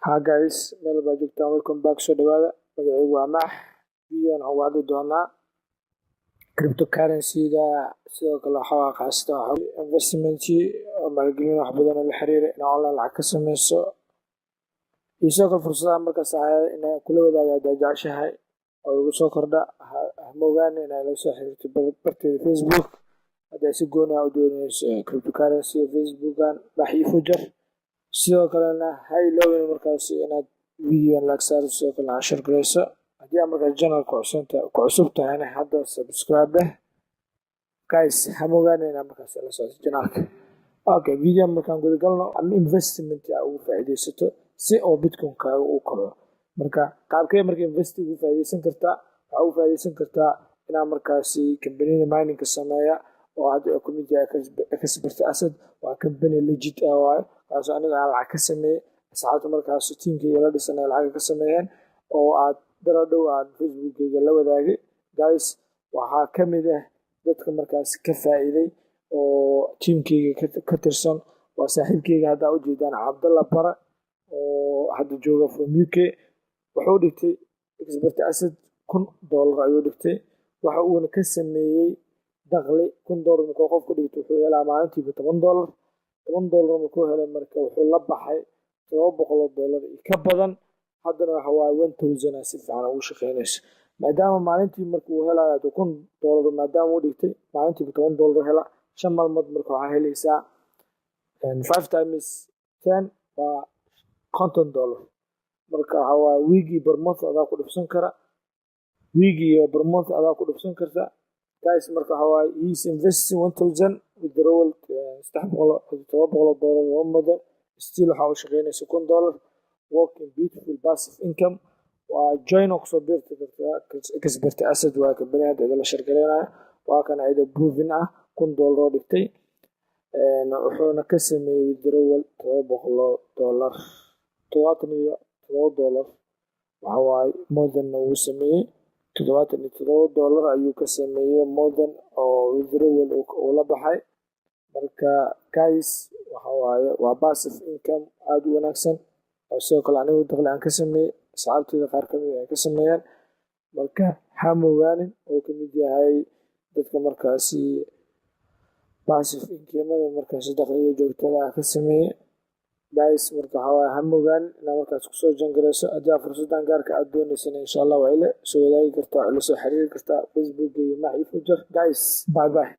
Hi guys, meel baa joogtaan, welcome back, soo dhawaada. Magacaygu waa Max. Videoan waxaan uga hadli doonaa cryptocurrency-ga, sidoo kale waxaa qaasata investment oo maalgelin wax badan oo la xiriira inaad online lacag ka sameyso, iyo sidoo kale fursadaha markaas inaan kula wadaago haddaad jeceshahay oo igu soo kordha. Ha moogaane inaad la soo xiriirto barteeda Facebook haddaad si gooni ah u dooneyso cryptocurrency Facebookan Max iyo Fujar. sidoo kalena ha iloowin markaas inaad videoan like saarto, sidoo kalena aad share gareyso. haddii aad markaas channelka ku cusub tahayna hadda subscribe dheh. Guys, ha moogaane inaad markaas la socoto channelka. Okay, videoan markaan guda galno ama investment aad ugu faa'iideysato si oo Bitcoin kaaga u kaco. Marka qaabkee marka investment ugu faa'iideysan kartaa? Waxaa ugu faa'iideysan kartaa inaad markaasi kambaniyada mining sameeya oo hadda ku mid yahay Expert Asset. waa company legit ah waaye, kaasoo aniga aan lacag ka sameeyey, asxaabta markaas tiimkayga la dhisanay lacag ka sameeyeen, oo aad daro dhow aan Facebookkayga la wadaagay. Guys, waxaa ka mid ah dadka markaas ka faa'iiday oo tiimkayga ka tirsan waa saaxiibkayga hadda ujeedaan Cabdalla Bara oo hadda jooga from UK. wuxuu dhigtay Expert Asset $1,000 ayuu dhigtay. waxa uuna ka sameeyey dakhli $1,000 markuu qofku dhigto wuxuu helaa maalintiiba $10. $10 markuu helay marka wuxuu la baxay $700 iyo ka badan. haddana waxa waaye 1,000 si fiican ugu shaqeynayso, maadaama maalintii marka uu helayo $1,000 maadaama uu dhigtay maalintiiba $10 hela. 5 maalmood marka waxaa helaysaa 5 times 10 waa $50. marka waxa waaye weekii per month adaa ku dhibsan kara, weekii iyo per month adaa ku dhibsan karta. Guys, marka waxa waaye he is investing 1,000 withdrawal $700 oo mudan, still waxa uu shaqeynaysa $1,000 working beautiful passive income. waa join oo kusoo biirta kartaa Expert Asset waa kambaniyada idin la shirkaleynaya. waa kana ida proven ah $1,000 oo dhigtay, wuxuuna ka sameeyey withdrawal $77. waxa waaye modern uu sameeyey $77 ayuu ka sameeyey modern oo withdrawal uu la baxay. marka guys, waxa waaye waa passive income aad u wanaagsan oo sidoo kale anigu dakhli aan ka sameeyey, asxaabteyda qaar ka mid ay ka sameeyeen. marka ha moogaanin oo ka mid yahay dadka markaasi passive income-da markaasi dakhliga joogtada ah ka sameeyey. Guys, marka waxa waaye ha moogaan inaad markaas kusoo jangareyso. haddii aad fursadan gaarka aad dooneysana insha Allah waa ila soo wadaagi kartaa, ila soo xiriiri kartaa Facebook iyo Max iyo Fujar. Guys, bye bye.